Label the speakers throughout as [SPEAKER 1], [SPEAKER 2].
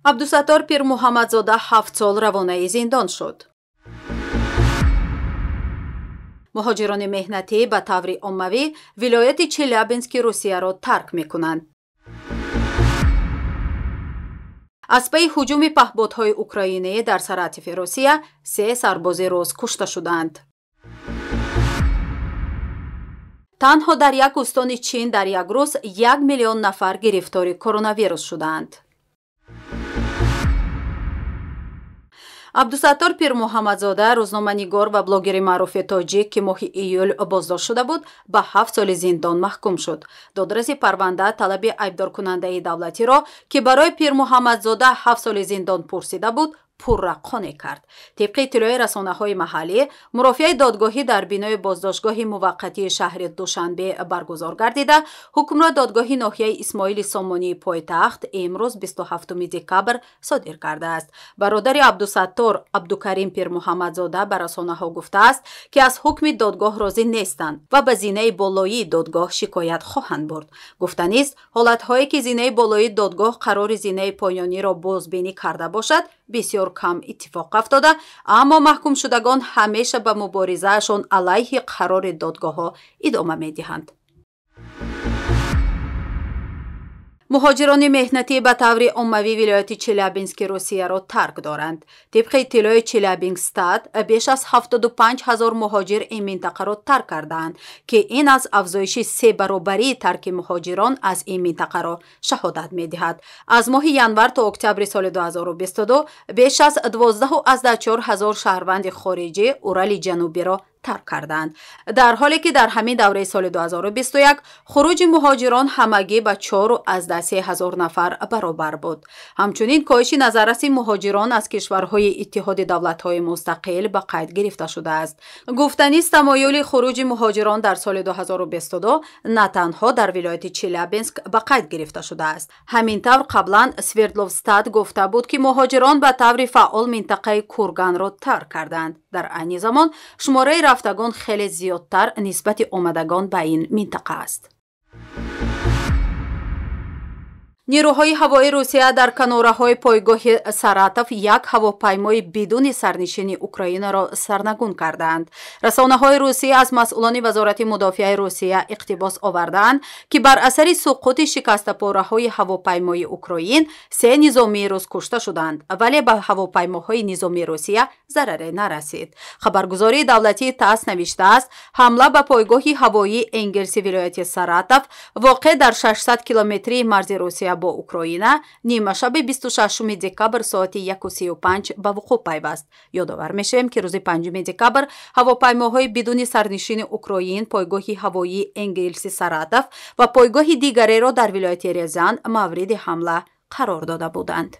[SPEAKER 1] عبدالستار پیر محمدزاده 7 سال روانه زندان شد. مهاجران مهنتی به طور عمومی ولایت چلیابینسک روسیه را ترک می‌کنند. از پی هجوم پهپادهای اوکراینی در سراتیف روسیه 3 سرباز روس کشته شدند. تنها در یک استان چین در یک روز 1 میلیون نفر گرفتار کرونا ویروس شدند. عبدالستار پیر محمدزاده روزنامه‌نگار و بلاگر معروف تاجیک که ماه ایول بازداشت شده بود به 7 سال زندان محکوم شد. دادرس پرونده طلب ایبدار کننده دولتی را که برای پیر محمدزاده 7 سال زندان پرسیده بود پررقانه کرد. طبق اطلاع رسانه‌های محلی، مرافعه دادگاهی در بینای بازداشتگاه موقتی شهر دوشنبه برگزار گردیده، حکم را دادگاه ناحیه اسماعیل سامانی پایتخت امروز 27 دکبر صادر کرده است. برادر عبدالستار عبدالکریم پیر محمدزاده به رسانه‌ها گفته است که از حکم دادگاه راضی نیستند و به زینه بالایی دادگاه شکایت خواهند برد. گفتنی است حالت‌هایی که زینه بالایی دادگاه قرار زینه پایانی را بازبینی کرده باشد بسیار کم اتفاق افتاده، اما محکوم شدگان همیشه به مبارزهشان علیه قرار دادگاه ها ادامه می دهند. مهاجران مهنتی به طور عمومی ولایت چلیابینسک روسیه را ترک دارند. طبق اطلاع چلیابینسک بیش از 75,000 مهاجر این منطقه را ترک کردند که این از افزایش 3 برابری ترک مهاجران از این منطقه را شهادت می دهد. از ماه ینور تا اکتبر سال 2022 بیش از 12,400 شهروند خارجی اورال جنوبی را ترک کردند، در حالی که در همین دوره سال 2021 خروج مهاجران همگی به 4,300 نفر برابر بود. همچنین کاهش نظررس مهاجران از کشورهای اتحاد دولت‌های مستقل به قید گرفته شده است. گفتنی است تمایل خروج مهاجران در سال 2022 نه تنها در ولایت چلیابینسک به قید گرفته شده است. همینطور قبلا سوردلوفستاد گفته بود که مهاجران به طور فعال منطقه کورگان را ترک کردند. در عین زمان شماره رفتگان خیلی زیادتر نسبت آمدگان به این منطقه است. نیروهای هوایی روسیه در کناره‌های پایگاه ساراتوف یک هواپیمای بدون سرنشین اوکراین را سرنگون کردند. رسانه‌های روسیه از مسئولان وزارت مدافع روسیه اقتباس آوردند که بر اثر سقوط شکست پاره‌های هواپیمای اوکراین 3 نظامی روس کشته شدند، ولی به هواپیماهای نظامی روسیه ضرری نرسید. خبرگزاری دولتی تاس نوشته است حمله به پایگاه هوایی انگلیسی ولایت ساراتوف واقع در 600 کیلومتری مرز روسیه با اوکراین نیمه شب 26 دکبر ساعت 1:35 به وقوع پیوست. یادآور میشیم که روز 5 دکبر هواپیماهای بدون سرنشین اوکراین پایگاه هوایی انگلیسی ساراتوف و پایگاه دیگری را در ولایت ریزان مورد حمله قرار داده بودند.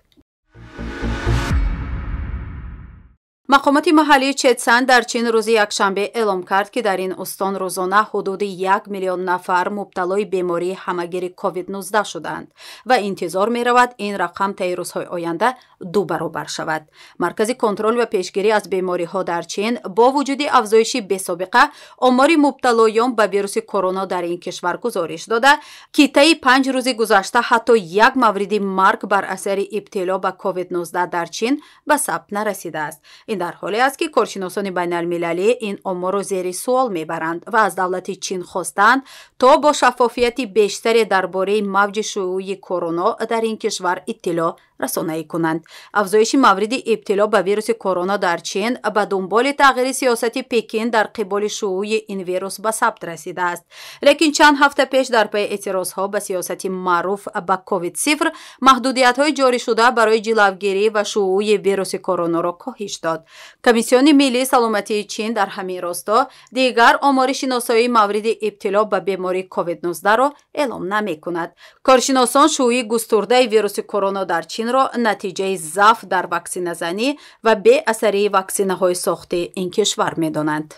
[SPEAKER 1] مقامات محلی چتسان در چین روز یکشنبه اعلام کرد که در این استان روزانه حدود 1 میلیون نفر مبتلای بیماری همگیر کووید 19 شدند و انتظار می رود این رقم طی روزهای آینده 2 برابر شود. مرکز کنترل و پیشگیری از بیماری ها در چین با وجود افزایش بی‌سابقه آمار مبتلایان به ویروس کرونا در این کشور گزارش داده که طی 5 روز گذشته حتی 1 مورد مرگ بر اثر ابتلا به کووید 19 در چین به ثبت نرسیده است. این در حالی است که کارشناسان بین المللی این آمار را زیر سوال میبرند و از دولت چین خواستند تا با شفافیت بیشتری درباره موج شیوع کرونا در این کشور اطلاع رسانه‌ای کنند. افزایش مورد ابتلا به ویروس کرونا در چین به دنبال تغییر سیاست پکین در قبال شیوع این ویروس به ثبت رسیده است. لیکن چند هفته پیش در پی اعتراضها به سیاست معروف به کووید 0 محدودیت‌های جاری شده برای جلوگیری و شیوع ویروس کرونا را کاهش داد. کمیسیون ملی سلامتی چین در همین راستا دیگر آمار شناسایی مورد ابتلا به بیماری کووید 19 را اعلام نمی‌کند. کارشناسان شیوع گسترده ویروس کرونا در چین را نتیجه ضعف در واکسینه زنی و بی اثری واکسینه های ساخته این کشور می دانند.